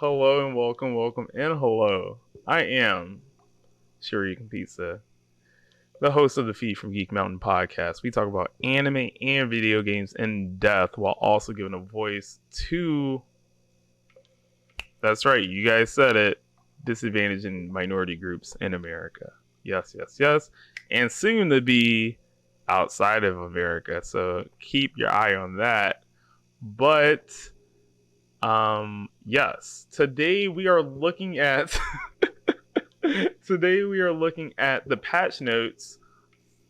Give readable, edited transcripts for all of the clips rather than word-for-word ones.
Hello and welcome and hello. I am Shuriken Pizza, the host of the feed from Geek Mountain podcast. We talk about anime and video games in depth while also giving a voice to, that's right, you guys said it, disadvantaged and minority groups in America. Yes, and soon to be outside of America. So keep your eye on that. But yes, today we are looking at the patch notes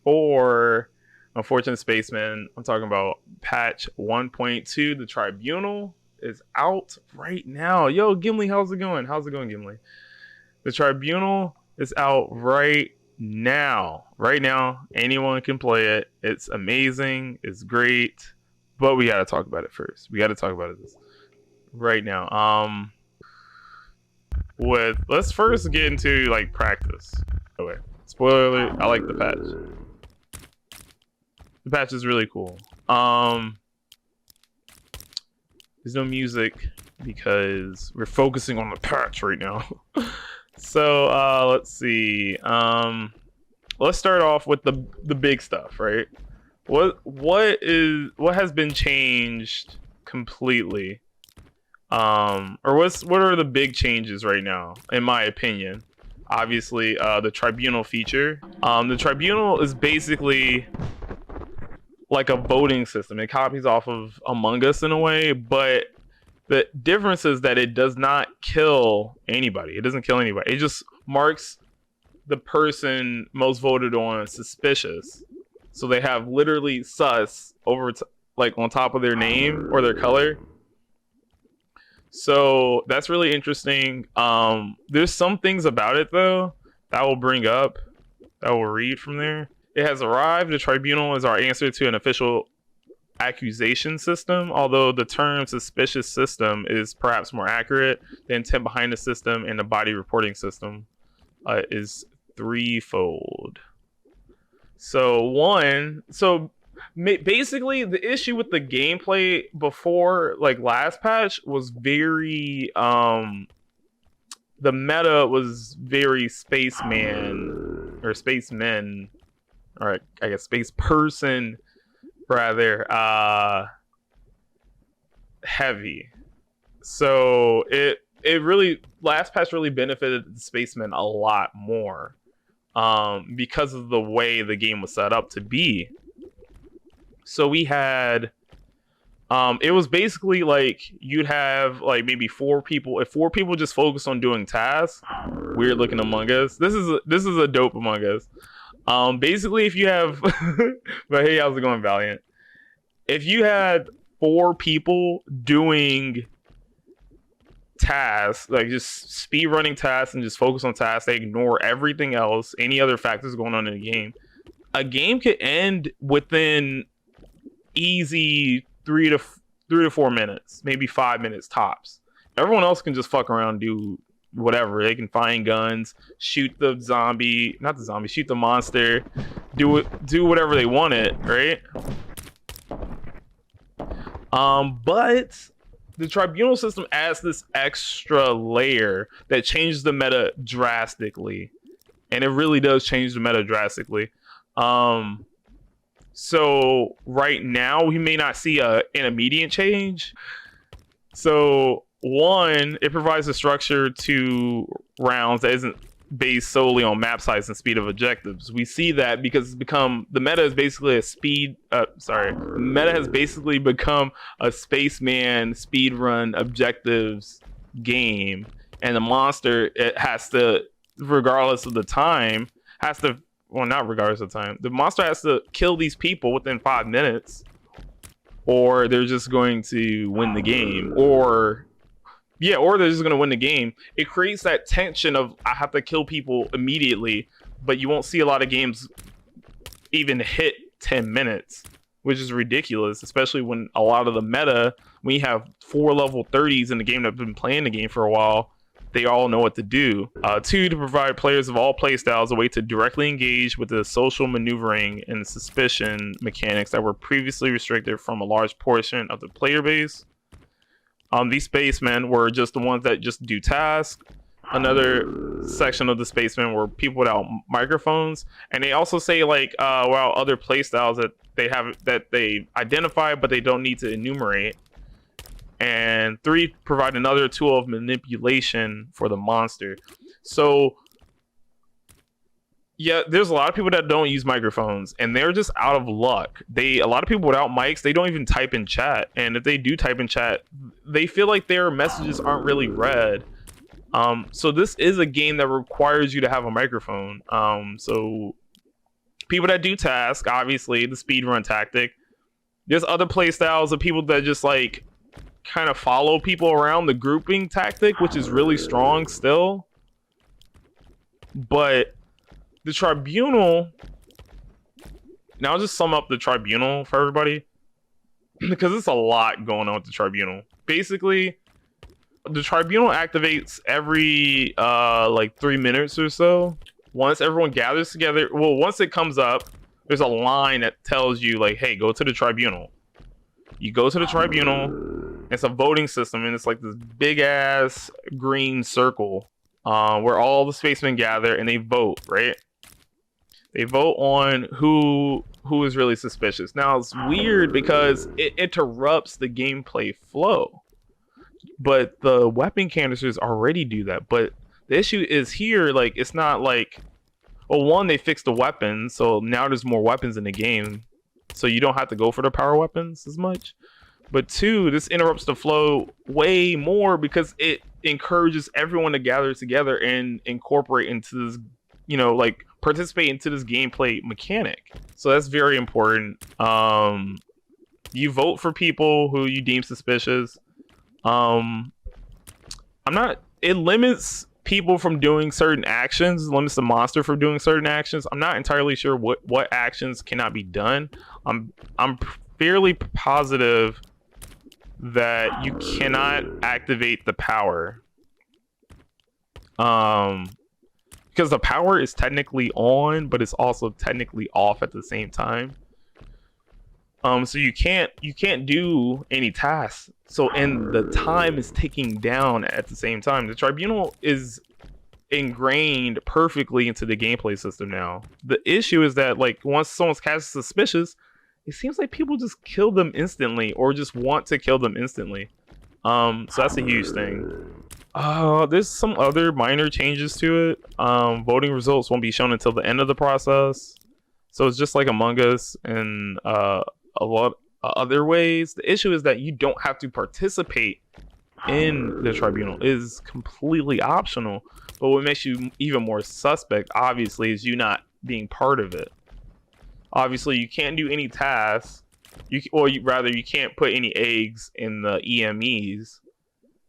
for Unfortunate Spacemen. I'm talking about patch 1.2. The Tribunal is out right now. Yo, Gimli, how's it going? How's it going, Gimli? The Tribunal is out right now. Right now, anyone can play it. It's amazing. It's great. But we gotta talk about it first. We gotta talk about it right now. Let's first get into like practice. Okay. Spoiler alert, I like the patch. The patch is really cool. There's no music because we're focusing on the patch right now. So let's see. Let's start off with the big stuff, right? What has been changed completely? Or what are the big changes right now, in my opinion? Obviously, the Tribunal feature. The Tribunal is basically like a voting system. It copies off of Among Us in a way, but the difference is that it does not kill anybody. It doesn't kill anybody. It just marks the person most voted on suspicious. So they have literally sus over like on top of their name or their color. So that's really interesting. There's some things about it though that will bring up, that will read from there. It has arrived. The Tribunal is our answer to an official accusation system, although the term suspicious system is perhaps more accurate. The intent behind the system and the body reporting system is threefold. Basically the issue with the gameplay before like last patch was very the meta was very spaceman or spacemen, or I guess space person rather heavy. So it really, last patch really benefited the spacemen a lot more because of the way the game was set up to be. So we had it was basically like you'd have like maybe 4 people. If 4 people just focus on doing tasks, weird looking Among Us. This is a dope Among Us. Basically if you have but hey, how's it going, Valiant? If you had 4 people doing tasks, like just speed running tasks and just focus on tasks, they ignore everything else, any other factors going on in the game, a game could end within easy 3 to 4 minutes, maybe 5 minutes tops. Everyone else can just fuck around, do whatever. They can find guns, shoot the shoot the monster, do whatever they wanted, right? But the Tribunal system adds this extra layer that changes the meta drastically, and it really does change the meta drastically. So right now we may not see an immediate change. So one, it provides a structure to rounds that isn't based solely on map size and speed of objectives. We see that because it's become, the meta is basically the meta has basically become a spaceman speedrun objectives game, and the monster, it has to, regardless of the time, not regardless of time, the monster has to kill these people within 5 minutes, or they're just going to win the game, or they're just going to win the game. It creates that tension of I have to kill people immediately, but you won't see a lot of games even hit 10 minutes, which is ridiculous, especially when a lot of the meta, when you have 4 level 30s in the game that have been playing the game for a while, they all know what to do. 2, to provide players of all playstyles a way to directly engage with the social maneuvering and suspicion mechanics that were previously restricted from a large portion of the player base. These spacemen were just the ones that just do tasks. Another section of the spacemen were people without microphones, and they also say like well, other playstyles that they identify but they don't need to enumerate. And 3 provide another tool of manipulation for the monster. So yeah, there's a lot of people that don't use microphones, and they're just out of luck. A lot of people without mics, they don't even type in chat, and if they do type in chat, they feel like their messages aren't really read. So this is a game that requires you to have a microphone. So people that do tasks, obviously the speedrun tactic. There's other play styles of people that just like kind of follow people around, the grouping tactic, which is really strong still. But the Tribunal, now I'll just sum up the Tribunal for everybody, because it's a lot going on with the Tribunal. Basically, the Tribunal activates every like 3 minutes or so. Once everyone gathers together, well, once it comes up, there's a line that tells you like, hey, go to the Tribunal. You go to the Tribunal. It's a voting system, and it's like this big ass green circle where all the spacemen gather and they vote, right? They vote on who is really suspicious. Now it's weird because it interrupts the gameplay flow, but the weapon canisters already do that. But the issue is here, like, it's not like, well, one, they fixed the weapons, so now there's more weapons in the game, so you don't have to go for the power weapons as much. But 2, this interrupts the flow way more because it encourages everyone to gather together and incorporate into this, you know, like participate into this gameplay mechanic. So that's very important. You vote for people who you deem suspicious. It limits people from doing certain actions, limits the monster from doing certain actions. I'm not entirely sure what actions cannot be done. I'm fairly positive that you cannot activate the power. Because the power is technically on, but it's also technically off at the same time. So you can't do any tasks. And the time is ticking down at the same time. The Tribunal is ingrained perfectly into the gameplay system now. The issue is that, like, once someone's cast suspicious, it seems like people just kill them instantly or just want to kill them instantly. So that's a huge thing. There's some other minor changes to it. Voting results won't be shown until the end of the process. So it's just like Among Us and a lot of other ways. The issue is that you don't have to participate in the Tribunal. It is completely optional. But what makes you even more suspect, obviously, is you not being part of it. Obviously, you can't do any tasks. You can't put any eggs in the EMEs.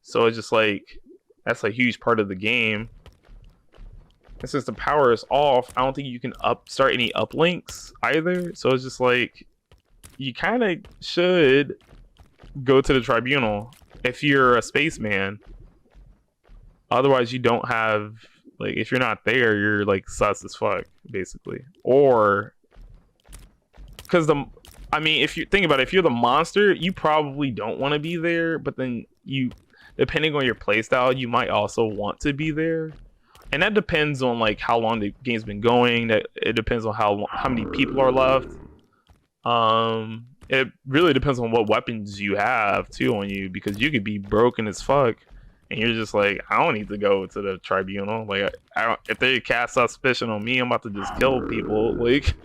So it's just like, that's a huge part of the game. And since the power is off, I don't think you can start any uplinks either. So it's just like, you kind of should go to the Tribunal if you're a spaceman. Otherwise, you don't have, like, if you're not there, you're like sus as fuck, basically. Or because if you think about it, if you're the monster, you probably don't want to be there, but then depending on your playstyle, you might also want to be there. And that depends on like how long the game's been going. That it depends on how many people are left. It really depends on what weapons you have too on you, because you could be broken as fuck and you're just like, I don't need to go to the Tribunal. Like, if they cast suspicion on me, I'm about to just kill people. Like,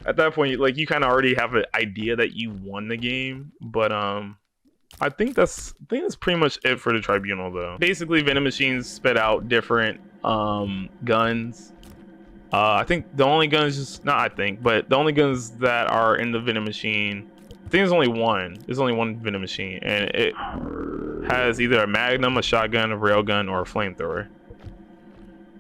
at that point, like, you kind of already have an idea that you won the game. But I think that's pretty much it for the Tribunal, though. Basically, vending machines spit out different guns. I think the only guns, the only guns that are in the vending machine, I think there's only one. There's only one vending machine, and it has either a Magnum, a shotgun, a railgun, or a flamethrower.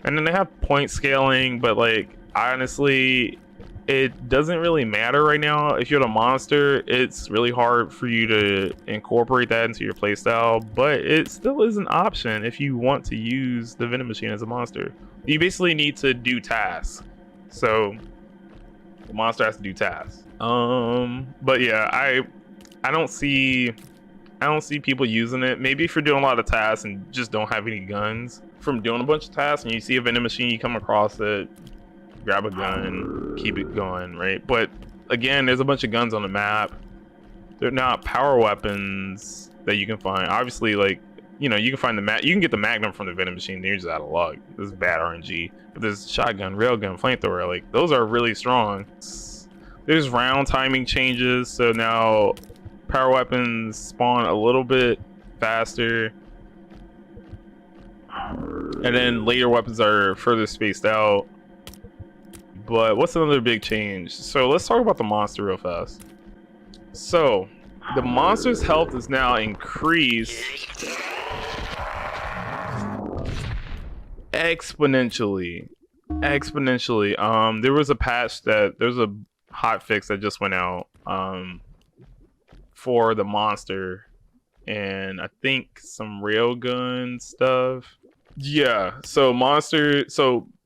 And then they have point scaling, but like, honestly, it doesn't really matter right now. If you're the monster, it's really hard for you to incorporate that into your playstyle, but it still is an option if you want to use the vending machine as a monster. You basically need to do tasks, so the monster has to do tasks. But yeah, I don't see I don't see people using it. Maybe if you're doing a lot of tasks and just don't have any guns. From doing a bunch of tasks and you see a vending machine, you come across it, grab a gun, keep it going, right? But again, there's a bunch of guns on the map. They're not power weapons that you can find. Obviously, like, you know, you can find you can get the Magnum from the vending machine. You're just out of luck. This is bad RNG. But there's shotgun, railgun, flamethrower. Like, those are really strong. There's round timing changes, so now power weapons spawn a little bit faster, and then later weapons are further spaced out. But what's another big change? So let's talk about the monster real fast. So the monster's health is now increased exponentially. There was a patch there's a hot fix that just went out for the monster, and I think some railgun stuff. Yeah, so monster,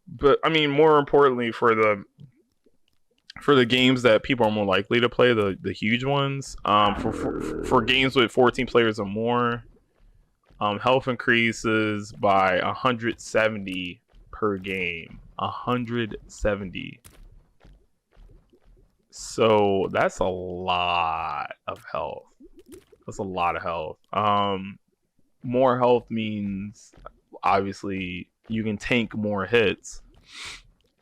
but I mean, more importantly, for the games that people are more likely to play, the huge ones, for games with 14 players or more, health increases by 170 per game. 170. So that's a lot of health. That's a lot of health. More health means obviously you can tank more hits.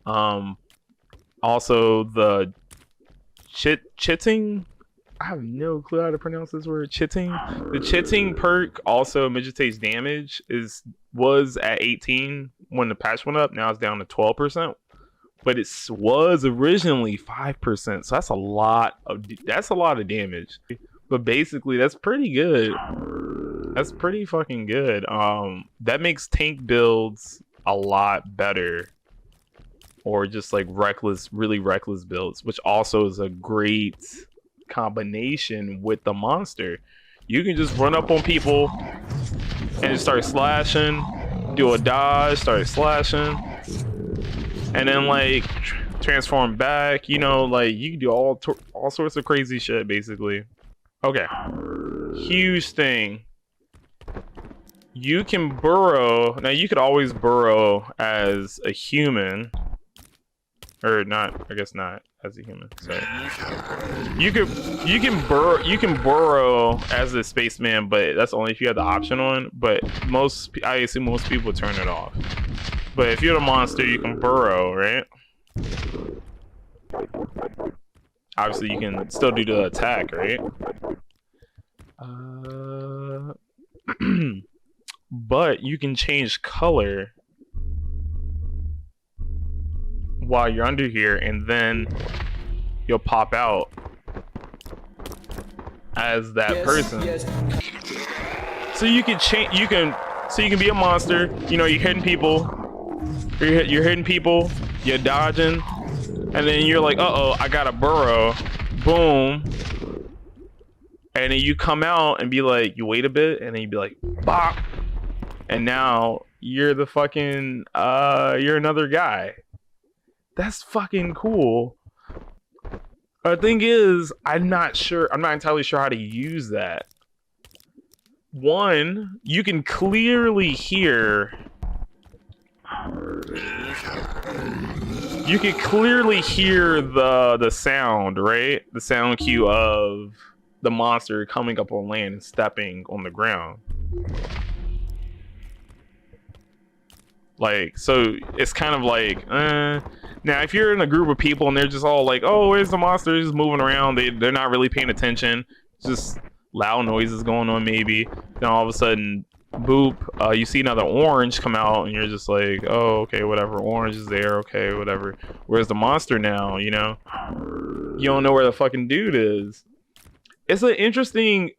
Also the chitting, I have no clue how to pronounce this word, chitting. The chitting perk also mitigates damage. Was at 18 when the patch went up. Now it's down to 12%. But it was originally 5%, so that's a lot of damage. But basically, that's pretty good. That's pretty fucking good. That makes tank builds a lot better, or just like really reckless builds, which also is a great combination with the monster. You can just run up on people and just start slashing, do a dodge, start slashing, and then like transform back. You know, like you can do all sorts of crazy shit basically. Okay, huge thing. You can burrow. Now you could always burrow as a human, or not. I guess not as a human. Sorry. You can burrow as a spaceman, but that's only if you have the option on. But I assume most people turn it off. But if you're the monster, you can burrow, right? Obviously, you can still do the attack, right? But you can change color while you're under here, and then you'll pop out as that person. Yes. So you can change. So you can be a monster. You know, you're hitting people. You're hitting people. You're dodging, and then you're like, "Uh-oh, I got a burrow." Boom. And then you come out and be like, you wait a bit, and then you be like, bop. And now you're the fucking, you're another guy. That's fucking cool. The thing is, I'm not entirely sure how to use that. One, you can clearly hear. You can clearly hear the sound, right? The sound cue of the monster coming up on land and stepping on the ground. Like, so it's kind of like, now if you're in a group of people and they're just all like, oh, where's the monster? He's just moving around. They're not really paying attention. Just loud noises going on maybe. Then all of a sudden, boop, you see another orange come out and you're just like, oh, okay, whatever. Orange is there. Okay, whatever. Where's the monster now? You know, you don't know where the fucking dude is. It's an interesting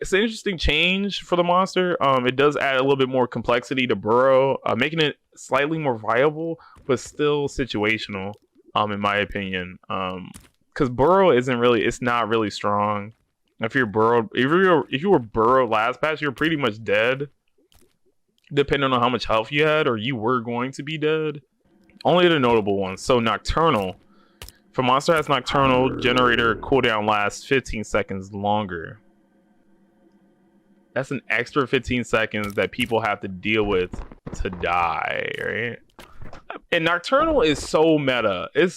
change for the monster. It does add a little bit more complexity to burrow, making it slightly more viable, but still situational, in my opinion. Because burrow it's not really strong. If you were burrowed last patch, you're pretty much dead, depending on how much health you had, or you were going to be dead. Only the notable ones. So nocturnal. If a monster has nocturnal, generator cooldown lasts 15 seconds longer. That's an extra 15 seconds that people have to deal with to die, right? And Nocturnal is so meta. I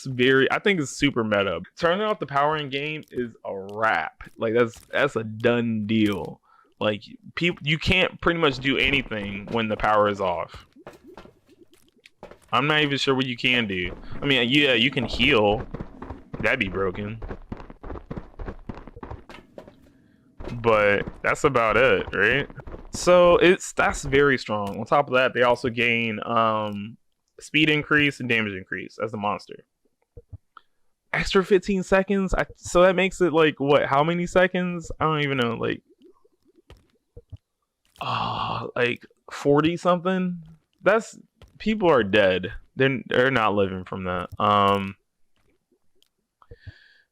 think it's super meta. Turning off the power in game is a wrap. Like that's a done deal. Like you can't pretty much do anything when the power is off. I'm not even sure what you can do. I mean, yeah, you can heal. That'd be broken. But that's about it, right? So that's very strong. On top of that, they also gain speed increase and damage increase as a monster. Extra 15 seconds? So that makes it like what? How many seconds? I don't even know. Like 40 something? People are dead. They're not living from that.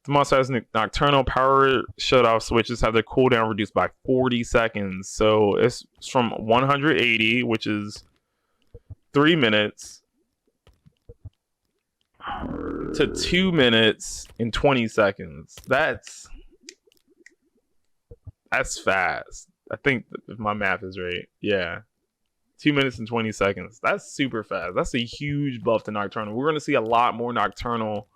The monster has nocturnal power shut-off switches have their cooldown reduced by 40 seconds. So it's from 180, which is 3 minutes, to 2 minutes and 20 seconds. That's fast. I think if my math is right. Yeah. 2 minutes and 20 seconds. That's super fast. That's a huge buff to Nocturnal. We're going to see a lot more Nocturnal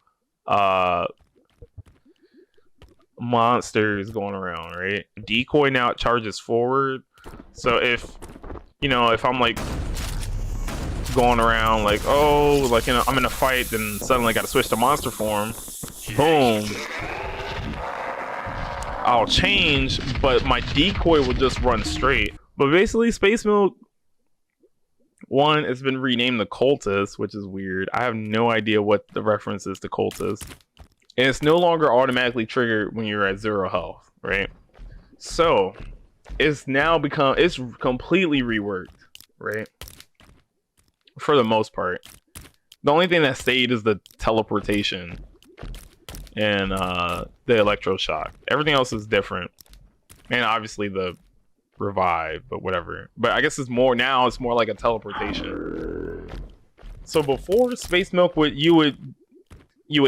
monsters going around, right? Decoy now charges forward. So if I'm like going around like, oh, like I'm in a fight, then suddenly I got to switch to monster form. Boom. I'll change, but my decoy will just run straight. But basically, Space Milk 1 has been renamed the Cultist, which is weird. I have no idea what the reference is to Cultist. And it's no longer automatically triggered when you're at 0 health, right? So it's completely reworked, right? For the most part. The only thing that stayed is the teleportation and the electroshock. Everything else is different. And obviously the revive, but whatever. But I guess it's more like a teleportation. So before Space Milk, you would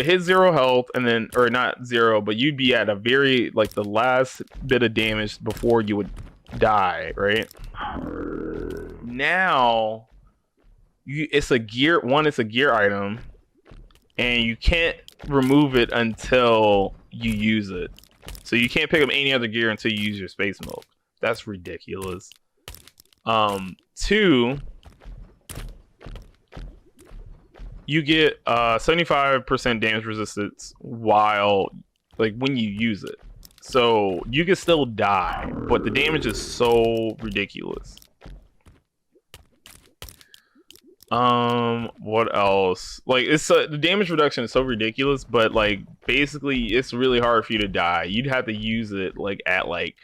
hit 0 health and then, or not 0, but you'd be at a very, like, the last bit of damage before you would die, right? Now it's a gear item, and you can't remove it until you use it. So you can't pick up any other gear until you use your Space Milk. That's ridiculous. 2, you get 75% damage resistance while, like, when you use it. So you can still die, but the damage is so ridiculous. What else? Like, the damage reduction is so ridiculous, but like basically it's really hard for you to die. You'd have to use it like at like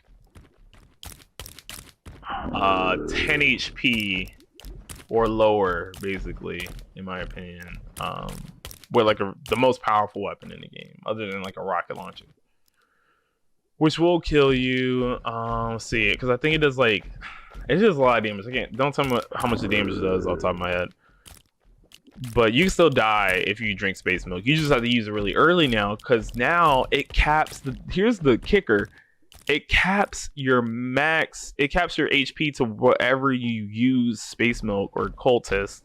10 HP or lower, basically, in my opinion. With like the most powerful weapon in the game, other than like a rocket launcher, which will kill you. Let's see, because I think it does a lot of damage. Don't tell me how much the damage does off the top of my head. But you can still die if you drink Space Milk. You just have to use it really early now, because now it caps here's the kicker. It caps your HP to whatever you use Space Milk or Cultist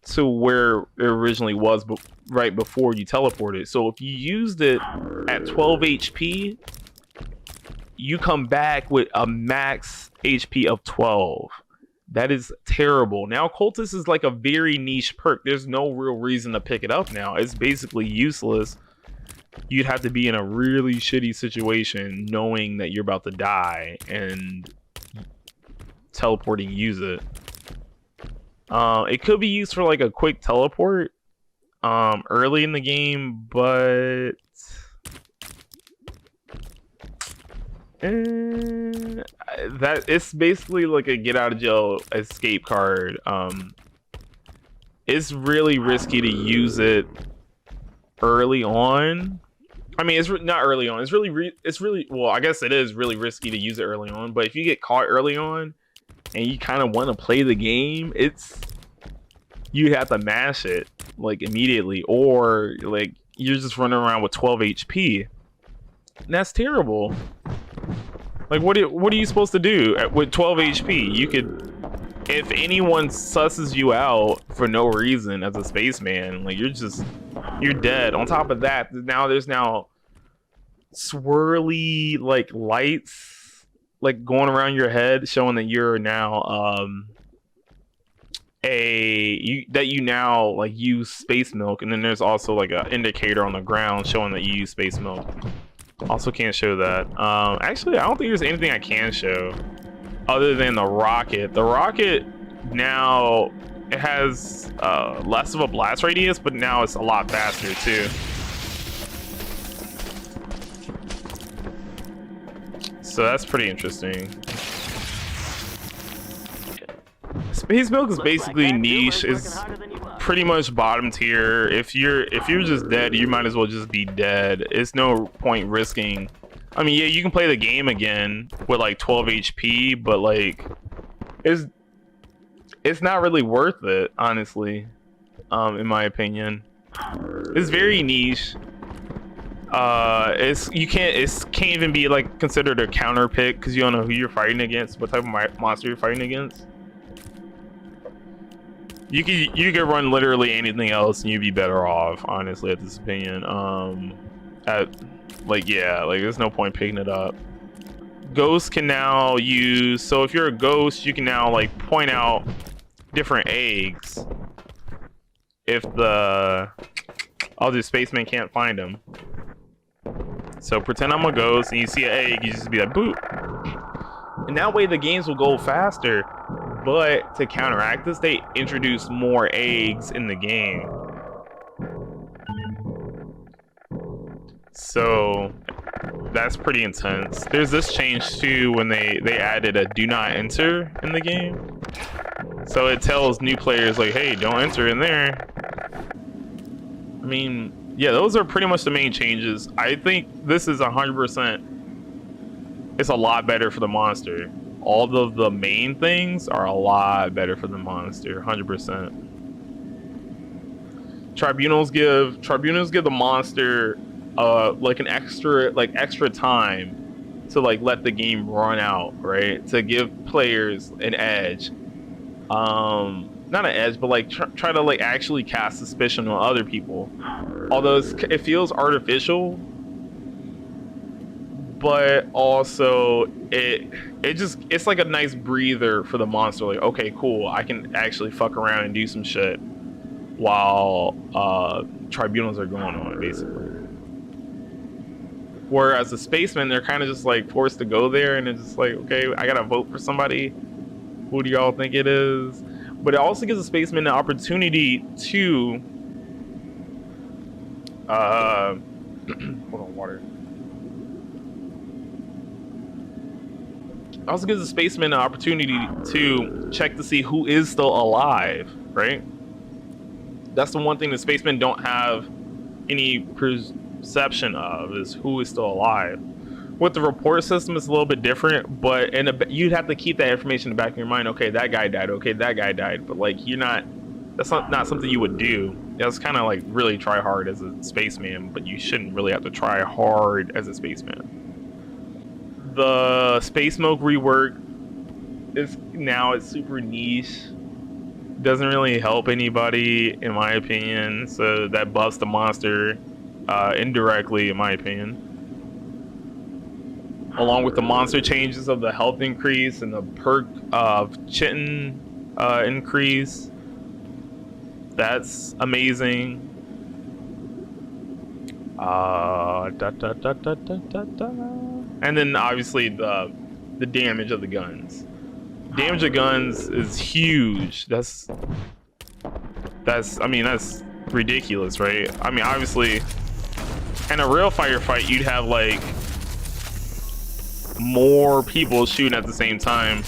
to where it originally was, but right before you teleported. So if you used it at 12 HP, you come back with a max HP of 12. That is terrible. Now Cultist is like a very niche perk. There's no real reason to pick it up now. It's basically useless. You'd have to be in a really shitty situation knowing that you're about to die and teleporting use it. It could be used for like a quick teleport early in the game, but that it's basically like a get out of jail escape card. It's really risky to use it early on. I mean, it's not early on. It's really well, I guess it is really risky to use it early on, but if you get caught early on and you kind of want to play the game, you have to mash it like immediately, or like you're just running around with 12 HP. And that's terrible. Like, what are you supposed to do with 12 HP? You could, if anyone susses you out for no reason as a spaceman, like you're dead. On top of that, there's now swirly like lights like going around your head, showing that you're now you now like use space milk, and then there's also like an indicator on the ground showing that you use space milk. Also can't show that. Actually, I don't think there's anything I can show other than the rocket. The rocket now, it has less of a blast radius, but now it's a lot faster too. So that's pretty interesting. Space milk is basically niche. It's pretty much bottom tier. If you're just dead, you might as well just be dead. It's no point risking. I mean, yeah, you can play the game again with like 12 HP, but like it's not really worth it, honestly. In my opinion, it's very niche. It can't even be like considered a counter pick because you don't know who you're fighting against, what type of monster you're fighting against. You could run literally anything else and you'd be better off, honestly, at this opinion. There's no point picking it up. Ghosts can now use, so if you're a ghost, you can now like point out different eggs if the other spaceman can't find them. So pretend I'm a ghost and you see an egg, you just be like boop, and that way the games will go faster. But to counteract this, they introduce more eggs in the game. So that's pretty intense. There's this change too when they added a do not enter in the game. So it tells new players like, hey, don't enter in there. I mean, yeah, those are pretty much the main changes. I think this is 100%. It's a lot better for the monster. All of the main things are a lot better for the monster, 100%. Tribunals give the monster like an extra time to like let the game run out, right? To give players an edge. Not an edge, but like try to like actually cast suspicion on other people. Although it feels artificial, but also it's like a nice breather for the monster. Like, okay, cool, I can actually fuck around and do some shit while tribunals are going on, basically. Whereas the spacemen, they're kind of just like forced to go there, and it's just like, okay, I gotta vote for somebody. Who do y'all think it is? But it also gives the spacemen the opportunity to hold on, water. It also gives the spaceman an opportunity to check to see who is still alive, right? That's the one thing the spacemen don't have any perception of, is who is still alive. With the report system, it's a little bit different, but you'd have to keep that information in the back of your mind. Okay, that guy died. Okay, that guy died. But like, that's not something you would do. That's kind of like really try hard as a spaceman, but you shouldn't really have to try hard as a spaceman. The space milk rework it's super niche. Doesn't really help anybody, in my opinion. So that buffs the monster indirectly, in my opinion. Along with the monster changes of the health increase and the perk of chitin increase. That's amazing. And then obviously the damage of the guns. Damage of guns is huge. That's ridiculous, right? I mean, obviously in a real fight, you'd have like more people shooting at the same time.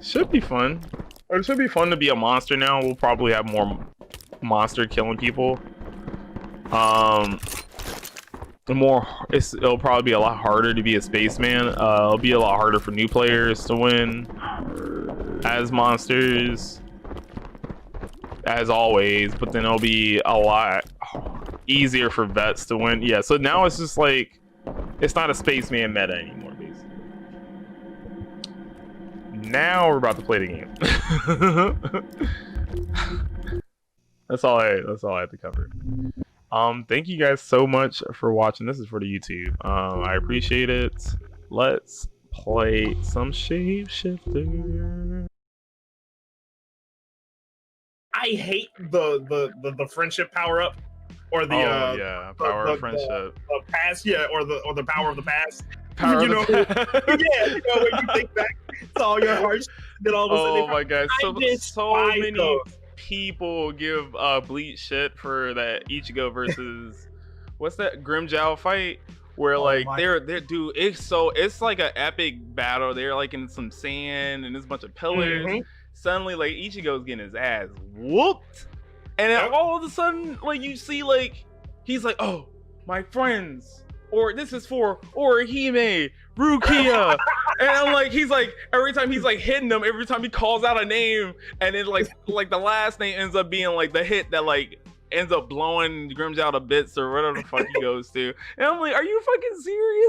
Should be fun. It should be fun to be a monster now. We'll probably have more monster killing people. It'll probably be a lot harder to be a spaceman. It'll be a lot harder for new players to win as monsters, as always, but then it'll be a lot easier for vets to win. Yeah, so now it's just like, it's not a spaceman meta anymore, basically. Now we're about to play the game. That's all I had to cover. Thank you guys so much for watching. This is for the YouTube. I appreciate it. Let's play some Shapeshifter. I hate the friendship power up, or the power of friendship. The past, or the power of the past. Power you know, of the past. when you think back to all your hearts, then all of a sudden, oh my god, so many people give Bleach shit for that Ichigo versus what's that Grimjow fight where like they're dude, it's like an epic battle. They're like in some sand and there's a bunch of pillars. Suddenly like Ichigo's getting his ass whooped, and then all of a sudden like you see like he's like, oh my friends, or this is for Orihime, Rukia. And I'm like, he's like, every time he's like hitting them, every time he calls out a name, and then like the last name ends up being like the hit that like ends up blowing Grimjow to bits or whatever the fuck he goes to. And I'm like, are you fucking serious?